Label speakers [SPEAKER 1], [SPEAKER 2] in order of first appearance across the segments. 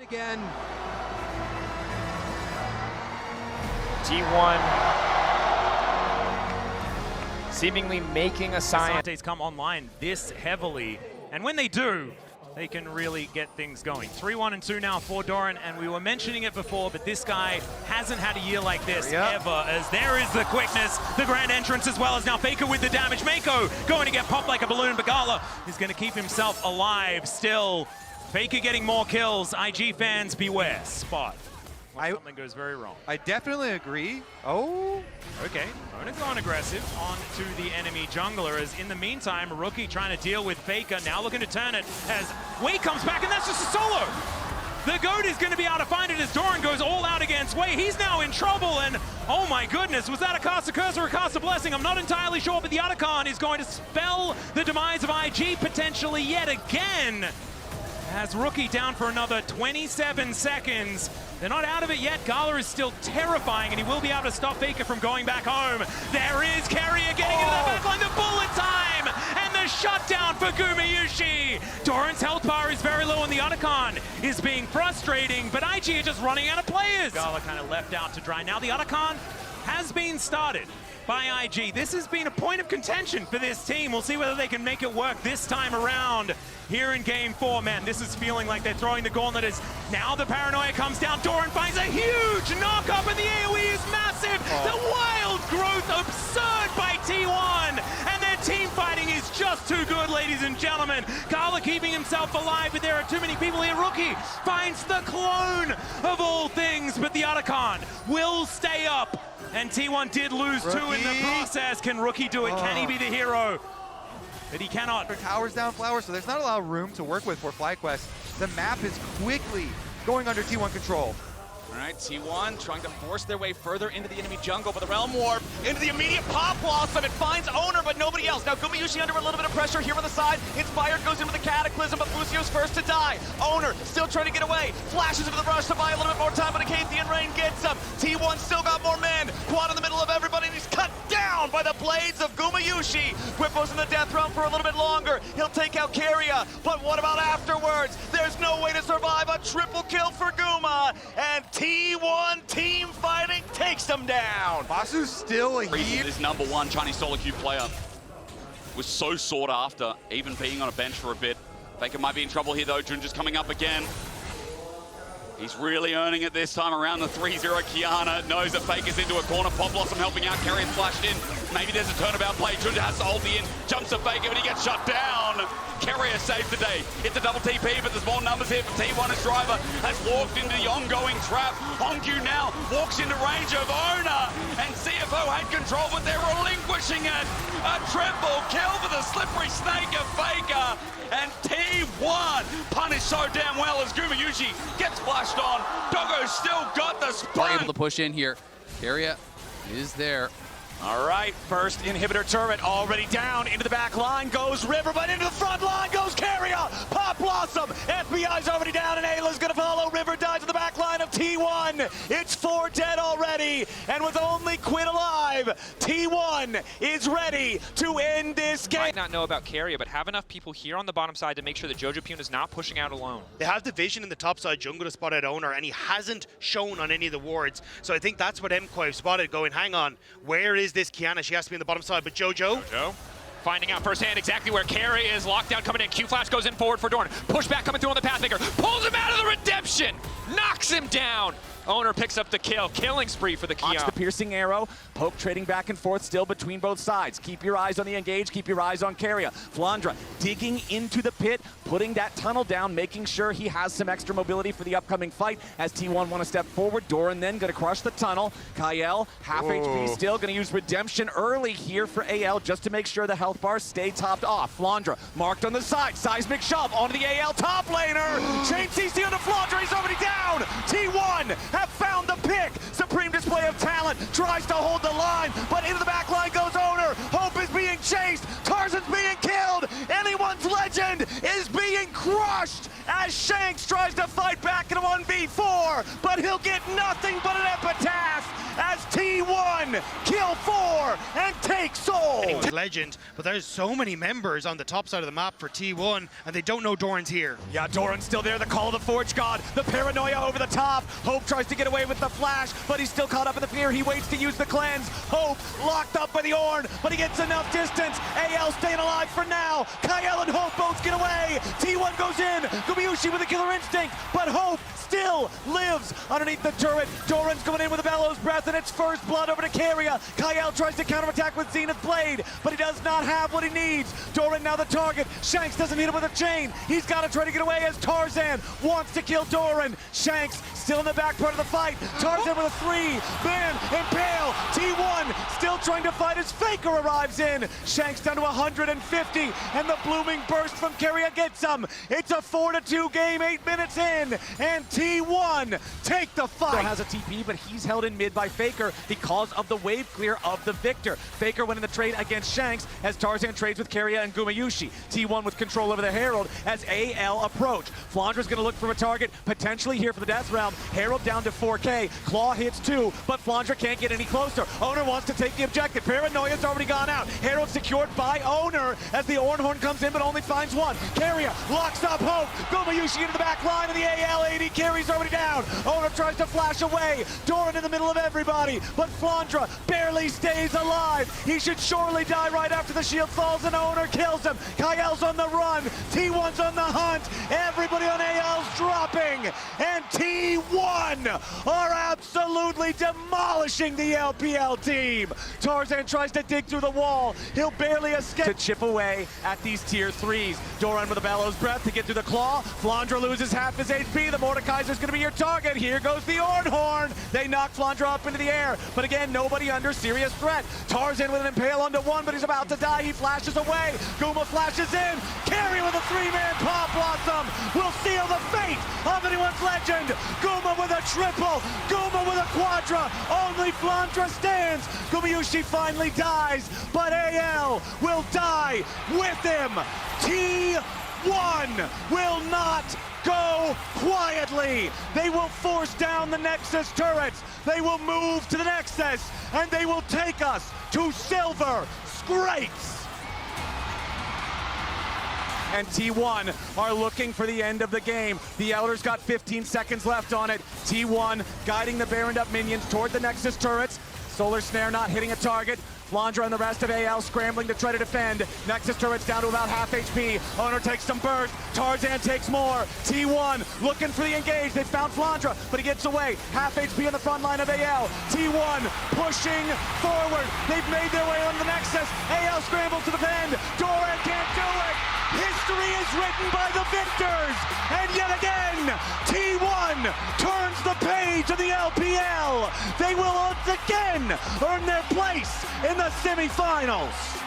[SPEAKER 1] Again.
[SPEAKER 2] T1 seemingly making a sign.
[SPEAKER 3] Sante's come online this heavily, and when they do, they can really get things going. 3-1 and 2 now for Doran, and we were mentioning it before, but this guy hasn't had a year like this ever, as there is the quickness, the grand entrance, as well as now Faker with the damage. Mako going to get popped like a balloon, but Gala is going to keep himself alive still. Faker getting more kills. IG fans, beware. Spot. Something goes very wrong.
[SPEAKER 4] I definitely agree. Oh.
[SPEAKER 3] Okay, Ona going aggressive onto the enemy jungler, as in the meantime, Rookie trying to deal with Faker, now looking to turn it as Wei comes back, and that's just a solo. The GOAT is going to be able to find it as Doran goes all out against Wei. He's now in trouble, and oh my goodness, was that a cast of curse or a cast of blessing? I'm not entirely sure, but the Otacon is going to spell the demise of IG potentially yet again. As Rookie down for another 27 seconds. They're not out of it yet. Gala is still terrifying, and he will be able to stop Faker from going back home. There is KERIA getting into the backline, the bullet time, and the shutdown for Gumayushi. Doran's health bar is very low, and the Otacon is being frustrating, but IG are just running out of players. Gala kind of left out to dry. Now the Otacon has been started by IG. This has been a point of contention for this team. We'll see whether they can make it work this time around here in Game 4. Man, this is feeling like they're throwing the gauntlet as now the paranoia comes down. Doran finds a huge knock-up, and the AoE is massive. The wild growth absurd by T1, and their team fighting is just too good, ladies and gentlemen. Gala keeping himself alive, but there are too many people here. Rookie finds the clone of all things, but the Otacon will stay up. And T1 did lose two in the process. Can Rookie do it? Can he be the hero? But he cannot.
[SPEAKER 4] Towers down Flower, so there's not a lot of room to work with for FlyQuest. The map is quickly going under T1 control.
[SPEAKER 5] All right, T1 trying to force their way further into the enemy jungle, but the Realm Warp into the immediate pop blossom. It finds Owner, but nobody else. Now Gumayushi under a little bit of pressure here on the side. Inspired goes into the Cataclysm, but Lucio's first to die. Owner still trying to get away. Flashes into the rush to buy a little bit more time, but a KT and Rain gets him. T1 still got more men. Quad in the middle of everybody, and he's cut down by the blades of Gumayushi. Whippos in the death realm for a little bit longer. He'll take out KERIA, but what about afterwards? There's no way to survive. A triple kill for Guma, and T1 team fighting takes them down.
[SPEAKER 4] Basu's still a heat.
[SPEAKER 6] This #1 Chinese solo queue player was so sought after, even being on a bench for a bit. Faker might be in trouble here though. Jun just coming up again. He's really earning it this time around. The 3-0 Kiana knows that Faker's into a corner. Pop Blossom helping out. KERIA's flashed in. Maybe there's a turnabout play. Jun has to hold the in. Jumps to Faker, but he gets shut down. KERIA saves the day. It's a double TP, but there's more numbers here for T1 as Driver has walked into the ongoing trap. Hongyu now walks into range of Ona, and CFO had control, but they're relinquishing it. A triple kill for the slippery snake of Faker, and T1 punished so damn well as Gumayushi gets flashed on. Doggo's still got the spike.
[SPEAKER 7] We're able to push in here. KERIA is there.
[SPEAKER 5] All right, first inhibitor turret already down. Into the back line goes River, but into the front line goes KERIA. Pop Blossom, FBI's already down, and Ayla's gonna follow. River dies to the back line of T1. It's 4 dead already, and with only Quinn alive, T1 is ready to end this game.
[SPEAKER 2] Might not know about KERIA, but have enough people here on the bottom side to make sure that Jojopyun is not pushing out alone.
[SPEAKER 8] They have the vision in the top side jungle to spot out Owner, and he hasn't shown on any of the wards. So I think that's what MQuave spotted, going, hang on, where is this Kiana? She has to be on the bottom side, but Jojo
[SPEAKER 2] Finding out firsthand exactly where KERIA is. Lockdown coming in. Q-Flash goes in forward for Doran. Pushback coming through on the Pathmaker. Pulls him out of the redemption. Knocks him down. Owner picks up the kill. Killing spree for the Kiana.
[SPEAKER 9] Watch the piercing arrow. Poke trading back and forth still between both sides. Keep your eyes on the engage. Keep your eyes on KERIA. Flandra digging into the pit, putting that tunnel down, making sure he has some extra mobility for the upcoming fight as T1 want to step forward. Doran then going to crush the tunnel. Kael, half HP still, going to use Redemption early here for AL just to make sure the health bars stay topped off. Flandra marked on the side. Seismic shove onto the AL top laner. Chain CC on the Flandra. He's already down. T1 have found the pick. Supreme display of talent. Tries to hold the line, but into the back line goes Owner. Hope is being chased. Tarzan's being killed. Anyone's legend is being crushed as Shanks tries to fight back in a 1v4, but he'll get nothing but an epitaph as T1 kill 4 and take Soul.
[SPEAKER 8] anyone's legend, but there's so many members on the top side of the map for T1, and they don't know Doran's here.
[SPEAKER 9] Yeah, Doran's still there, the call of the Forge God, the paranoia over the top. Hope tries to get away with the flash, but he's still caught up in the fear. He waits to use the cleanse. Hope locked up by the Ornn, but he gets enough distance. AL staying alive for now. Kyle and Hope both get away. T1 goes in. Gumayusi with a killer instinct, but Hope still lives underneath the turret. Doran's going in with a bellows breath, and it's first blood over to KERIA. Kyle tries to counterattack with Zenith Blade, but he does not have what he needs. Doran now the target. Shanks doesn't hit him with a chain. He's got to try to get away as Tarzan wants to kill Doran. Shanks still in the back part of the fight. Tarzan with a 3-man impale. T1 still trying to fight as Faker arrives in. Shanks down to 150, and the blooming burst from KERIA gets him. It's a 4-2 game, 8 minutes in, and T1 take the fight. Still has a TP, but he's held in mid by Faker because of the wave clear of the Victor. Faker winning the trade against Shanks as Tarzan trades with KERIA and Gumayusi. T1 with control over the Herald as AL approach. Flandra's gonna look for a target, potentially here for the Death Realm. Herald down to 4K. Claw hits 2, but Flandra can't get any closer. Owner wants to take the objective. Paranoia's already gone out. Herald secured by Owner as the Ornhorn comes in, but only finds one. KERIA locks up Hope. Gumayusi into the back line, and the AL AD carries already down. Owner tries to flash away. Doran in the middle of everybody, but Flandra barely stays alive. He should surely die right after the shield falls, and Owner kills him. Kyle's on the run. T1's on the hunt. Everybody on AL's dropping, and T1 are absolutely demolishing the LPL team. Tarzan tries to dig through the wall. He'll barely escape to chip away at these tier 3s. Doran with a bellows breath to get through the claw. Flandra loses half his HP. The Mordekaiser's going to be your target. Here goes the Ornhorn. They knock Flandra up into the air, but again, nobody under serious threat. Tarzan with an impale onto one, but he's about to die. He flashes away. Guma flashes in. KERIA with a 3-man Pop Blossom will seal the fate of anyone's legend. Guma with a triple. Guma with a quadra. Only Flandra stands. Gumayusi finally dies, but AL will die with him. T1 will not go quietly. They will force down the Nexus turrets. They will move to the Nexus, and they will take us to Silver Scrapes. And T1 are looking for the end of the game. The Elder's got 15 seconds left on it. T1 guiding the Baroned up minions toward the Nexus turrets. Solar Snare not hitting a target. Flandra and the rest of AL scrambling to try to defend. Nexus turret's down to about half HP. Owner takes some burst. Tarzan takes more. T1 looking for the engage. They found Flandra, but he gets away. Half HP on the front line of AL. T1 pushing forward. They've made their way on the Nexus. AL scrambles to defend. Doran can't do it. History is written by the victors. And yet again, T1 turns the page of the LPL. They will once again earn their place in the semifinals.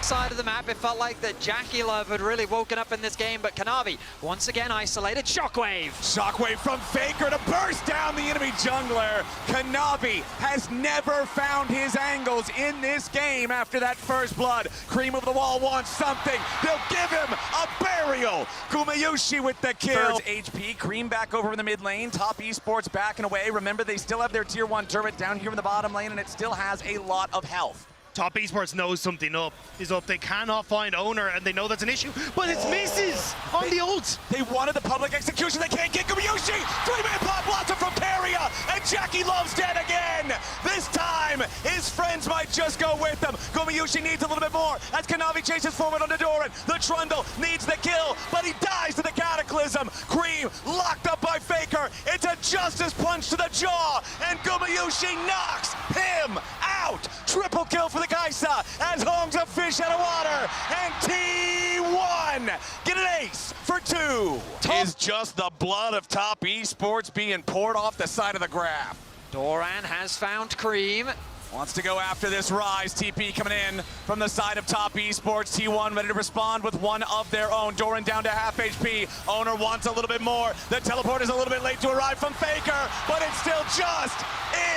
[SPEAKER 1] Side of the map, it felt like that Jackie Love had really woken up in this game, but Kanavi once again isolated. Shockwave.
[SPEAKER 9] Shockwave from Faker to burst down the enemy jungler. Kanavi has never found his angles in this game after that first blood. Cream of the wall wants something. They'll give him a burial. Gumayusi with the kill. HP, Cream back over in the mid lane. Top Esports backing away. Remember, they still have their tier 1 turret down here in the bottom lane, and it still has a lot of health.
[SPEAKER 8] Top Esports knows something is up. They cannot find Owner, and they know that's an issue, but it's misses on the ult.
[SPEAKER 9] They wanted the public execution. They can't get Gumayusi. 3-man Pop Blossom from KERIA, and Jackie Love's dead again. This time, his friends might just go with him. Gumayusi needs a little bit more as Kanavi chases forward onto Doran. The Trundle needs the kill, but he dies to the Cataclysm. Cream locked up by Faker. It's a Justice Punch to the jaw, and Gumayusi knocks him out. Triple kill for the Kaisa as Hong's a fish out of water, and T1 get an ace for 2. Is just the blood of Top Esports being poured off the side of the graph.
[SPEAKER 1] Doran has found Cream.
[SPEAKER 9] Wants to go after this Rise. TP coming in from the side of Top Esports. T1 ready to respond with one of their own. Doran down to half HP. Owner wants a little bit more. The teleport is a little bit late to arrive from Faker, but it's still just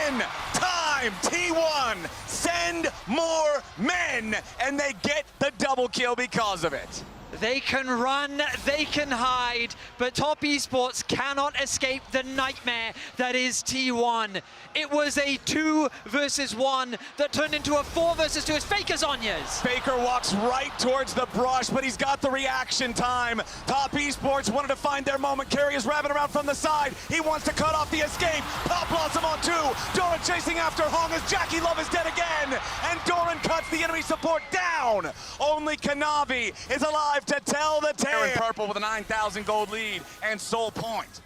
[SPEAKER 9] in time. T1 send more men, and they get the double kill because of it.
[SPEAKER 1] They can run, they can hide, but Top Esports cannot escape the nightmare that is T1. It was a 2 versus 1 that turned into a 4 versus 2 as Faker's Onyas.
[SPEAKER 9] Faker walks right towards the brush, but he's got the reaction time. Top Esports wanted to find their moment. KERIA's wrapping around from the side. He wants to cut off the escape. Pop Blossom on 2. Doran chasing after Hong as Jackie Love is dead again. And Doran cuts the enemy support down. Only Kanavi is alive to tell the tale. In purple with a 9,000 gold lead and Soul Point.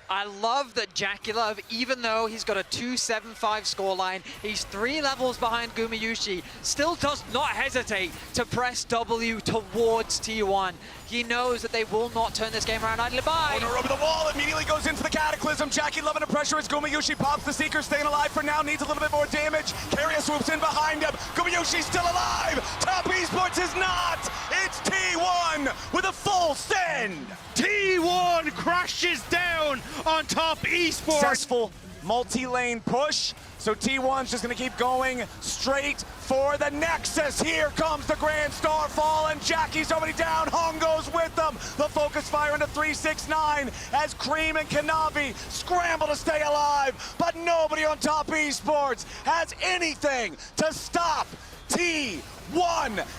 [SPEAKER 1] I love that Jackie Love, even though he's got a 2-7-5 scoreline, he's 3 levels behind Gumayusi, still does not hesitate to press W towards T1. He knows that they will not turn this game around idly by.
[SPEAKER 9] Owner over the wall, immediately goes into the Cataclysm. Jackie Love under pressure as Gumayusi pops the Seeker, staying alive for now, needs a little bit more damage. KERIA swoops in behind him. Gumayusi's still alive. Top Esports is not. It's T1 with a full send.
[SPEAKER 8] T1 crashes down on Top Esports.
[SPEAKER 9] Successful multi-lane push. So T1's just going to keep going straight for the Nexus. Here comes the Grand Starfall, and Jackie's already down. Hong goes with them. The focus fire into 369 as Cream and Kanavi scramble to stay alive. But nobody on Top Esports has anything to stop T1.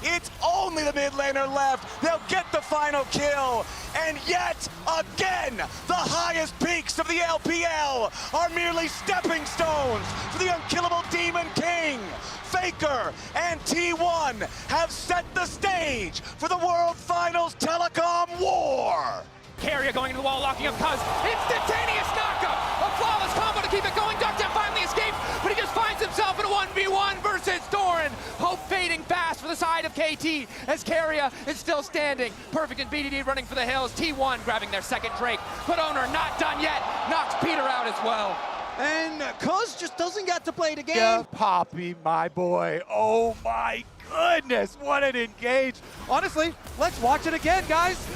[SPEAKER 9] It's only the mid laner left. They'll get the final kill. And yet again, the highest peaks of the LPL are merely stepping stones for the unkillable Demon King. Faker and T1 have set the stage for the World Finals Telecom War.
[SPEAKER 2] KERIA going to the wall, locking up Cuz. Instantaneous knockup! A flawless combo to keep it going. Duckdown finally escapes, but he just finds himself in a 1v1 versus Doran. Hope fading fast for the side of KT as KERIA is still standing. Perfect and BDD running for the hills. T1 grabbing their second Drake, but Owner not done yet. Knocks Peter out as well.
[SPEAKER 10] And Cuz just doesn't get to play the game.
[SPEAKER 4] Yeah, Poppy, my boy. Oh my goodness, what an engage. Honestly, let's watch it again, guys.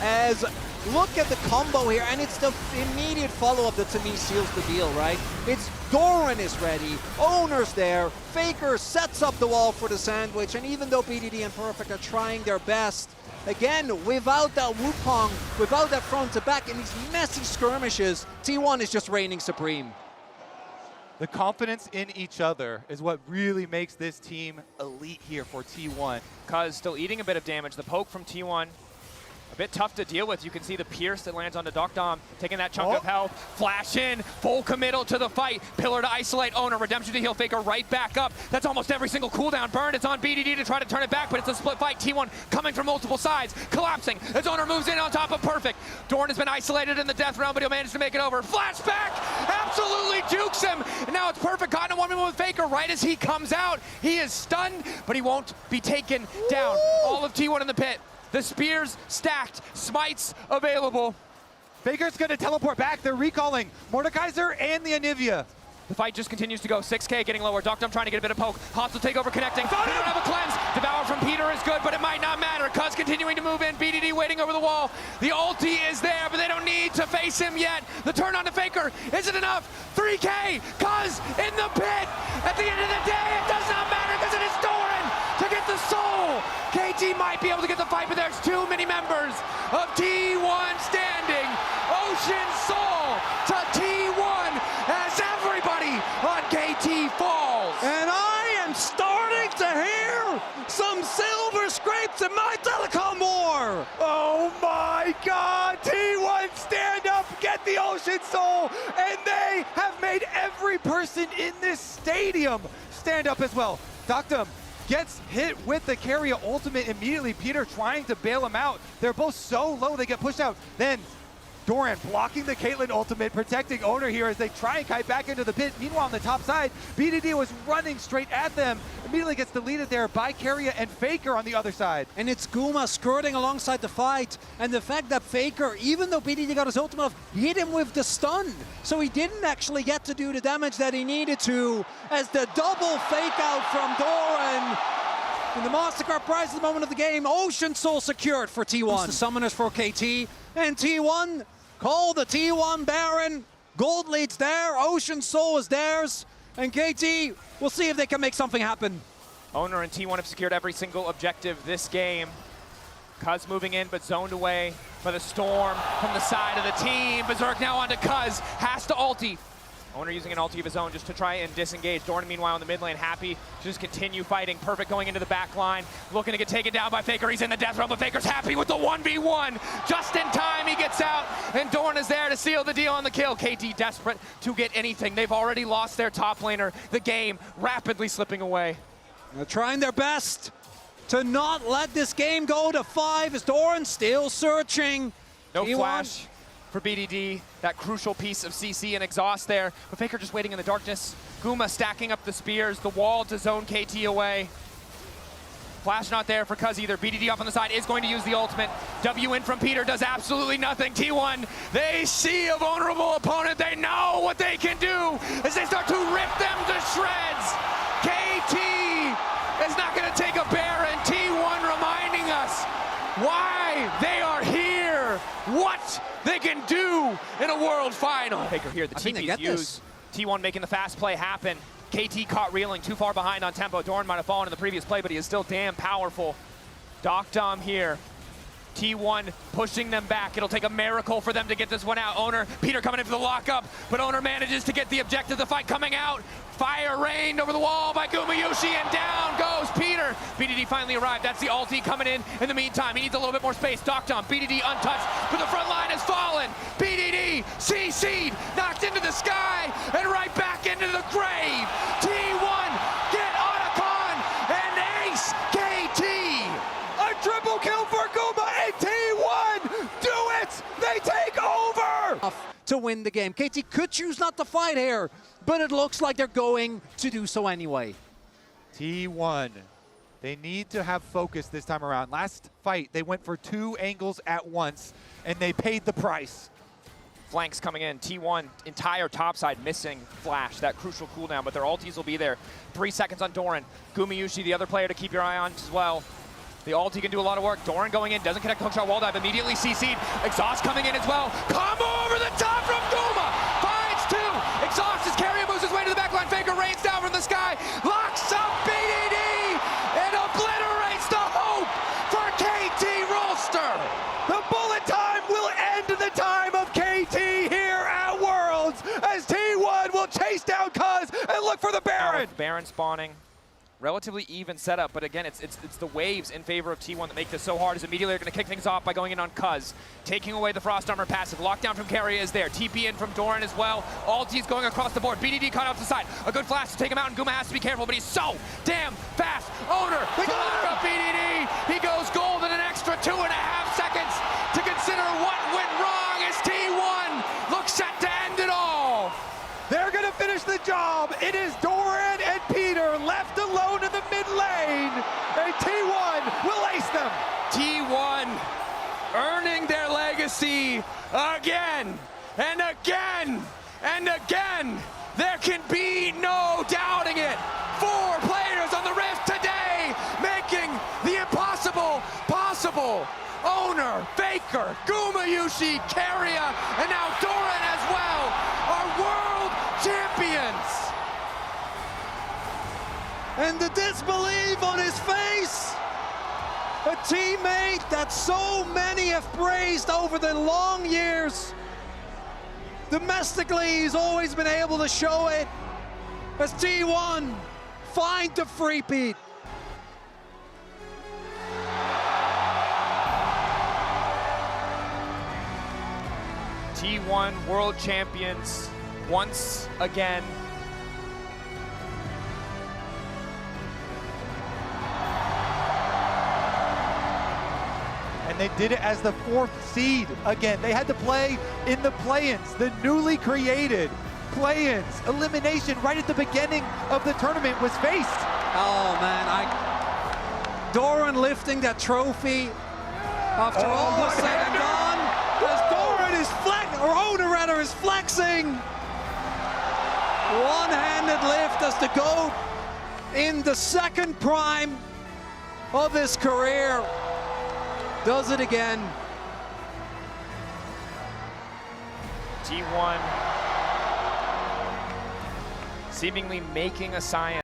[SPEAKER 10] As look at the combo here, and it's the immediate follow-up that to me seals the deal, right? It's Doran is ready, Owner's there, Faker sets up the wall for the sandwich, and even though BDD and Perfect are trying their best, again, without that Wukong, without that front to back in these messy skirmishes, T1 is just reigning supreme.
[SPEAKER 4] The confidence in each other is what really makes this team elite here for T1.
[SPEAKER 2] Cuz still eating a bit of damage. The poke from T1, a bit tough to deal with. You can see the pierce that lands onto Dokdom, taking that chunk of health. Flash in, full committal to the fight. Pillar to isolate Owner, redemption to heal Faker right back up. That's almost every single cooldown burn. It's on BDD to try to turn it back, but it's a split fight. T1 coming from multiple sides, collapsing as Owner moves in on top of Perfect. Doran has been isolated in the death realm, but he'll manage to make it over. Flashback, absolutely jukes him. And now it's Perfect caught in a 1v1 with Faker right as he comes out. He is stunned, but he won't be taken down. All of T1 in the pit. The spears stacked, smites available.
[SPEAKER 4] Faker's gonna teleport back. They're recalling Mordekaiser and the Anivia.
[SPEAKER 2] The fight just continues to go. 6K getting lower. Dokdom trying to get a bit of poke. Hostile takeover connecting. They don't have a cleanse. Devour from Peter is good, but it might not matter. Cuz continuing to move in. BDD waiting over the wall. The ulti is there, but they don't need to face him yet. The turn on to Faker isn't enough. 3K. Cuz in the pit. At the end of the day, it does not matter because it is Doran to get the soul. KT might be able to get the fight, but there's too many members of T1 standing. Ocean Soul to T1 as everybody on KT falls.
[SPEAKER 10] And I am starting to hear some silver scrapes in my Telecom War.
[SPEAKER 4] Oh my God, T1 stand up, get the Ocean Soul, and they have made every person in this stadium stand up as well. Dokdom gets hit with the KERIA ultimate immediately. Peter trying to bail him out. They're both so low, they get pushed out. Then Doran blocking the Caitlyn ultimate, protecting Owner here as they try and kite back into the pit. Meanwhile, on the top side, BDD was running straight at them. Immediately gets deleted there by KERIA and Faker on the other side.
[SPEAKER 10] And it's Guma skirting alongside the fight. And the fact that Faker, even though BDD got his ultimate off, hit him with the stun. So he didn't actually get to do the damage that he needed to, as the double fake out from Doran. And the Mastercard prize at the moment of the game, Ocean Soul secured for T1. It's the summoners for KT. And T1, call the T1 Baron. Gold leads there, Ocean Soul is theirs. And KT, we'll see if they can make something happen.
[SPEAKER 2] Owner and T1 have secured every single objective this game. Cuz moving in, but zoned away by the Storm from the side of the team. Berserk now onto Cuz, has to ulti. Owner using an ulti of his own just to try and disengage. Doran, meanwhile, in the mid lane, happy to just continue fighting. Perfect going into the back line. Looking to get taken down by Faker. He's in the death realm, but Faker's happy with the 1v1. Just in time, he gets out, and Doran is there to seal the deal on the kill. KT desperate to get anything. They've already lost their top laner. The game rapidly slipping away.
[SPEAKER 10] They're trying their best to not let this game go to 5 as Doran still searching.
[SPEAKER 2] No flash for BDD, that crucial piece of CC and exhaust there. But Faker just waiting in the darkness. Guma stacking up the spears, the wall to zone KT away. Flash not there for Cuz either. BDD off on the side is going to use the ultimate. W in from Peter does absolutely nothing. T1, they see a vulnerable opponent. They know what they can do as they start to rip them to shreds. KT is not going to take a bear, and T1 reminding us why they are here, what they can do in a world final. Faker here, the TP's used. T1 making the fast play happen. KT caught reeling, too far behind on tempo. Doran might have fallen in the previous play, but he is still damn powerful. Doc Dom here. T1 pushing them back. It'll take a miracle for them to get this one out. Owner, Peter coming in for the lockup, but Owner manages to get the objective, the fight coming out. Fire rained over the wall by Gumayushi, and down goes Peter. BDD finally arrived. That's the ulti coming in the meantime. He needs a little bit more space. Doc Dom, BDD untouched, but the front line has fallen. BDD, CC'd, knocked into the sky, and right back into the grave. T1, get Otacon, and ace KT.
[SPEAKER 4] A triple kill for Guma and T1 do it! They take over!
[SPEAKER 10] To win the game. KT could choose not to fight here, but it looks like they're going to do so anyway.
[SPEAKER 4] T1, they need to have focus this time around. Last fight, they went for 2 angles at once, and they paid the price.
[SPEAKER 2] Flanks coming in. T1, entire topside missing flash, that crucial cooldown, but their ultis will be there. 3 seconds on Doran. Gumayushi, the other player to keep your eye on as well. The ulti can do a lot of work. Doran going in, doesn't connect hookshot wall dive, immediately CC'd. Exhaust coming in as well. Combo over the top from Guma. Finds 2. Exhaust as KERIA moves his way to the backline. Faker rains down from the sky. Locks up BDD and obliterates the hope for KT Rolster.
[SPEAKER 4] The bullet time will end the time of KT here at Worlds as T1 will chase down Cuz and look for the Baron.
[SPEAKER 2] Baron spawning. Relatively even setup, but again, it's the waves in favor of T1 that make this so hard, as immediately they're going to kick things off by going in on Cuz. Taking away the Frost Armor passive. Lockdown from KERIA is there. TP in from Doran as well. Ulti's going across the board. BDD caught off the side. A good flash to take him out, and Guma has to be careful, but he's so damn fast. Owner, fire up BDD. He goes gold in an extra 2.5 seconds to consider what went wrong as T1 looks set to end it all.
[SPEAKER 4] They're going to finish the job. It is Doran and Peter left alone in the mid lane, and T1 will ace them.
[SPEAKER 2] T1 earning their legacy again and again and again. There can be no doubting it. 4 players on the Rift today, making the impossible possible. Owner, Faker, Gumayushi, KERIA, and now Doran as well are world champions.
[SPEAKER 10] And the disbelief on his face. A teammate that so many have praised over the long years. Domestically, he's always been able to show it. As T1 find the free-peat.
[SPEAKER 2] T1 world champions once again.
[SPEAKER 4] And they did it as the 4th seed again. They had to play in the play-ins, the newly created play-ins. Elimination right at the beginning of the tournament was faced.
[SPEAKER 10] Oh man, Doran lifting that trophy after all was said and done. As Doran is Owner is flexing. One-handed lift as the GOAT in the 2nd prime of his career. Does it again.
[SPEAKER 2] T1 seemingly making a science.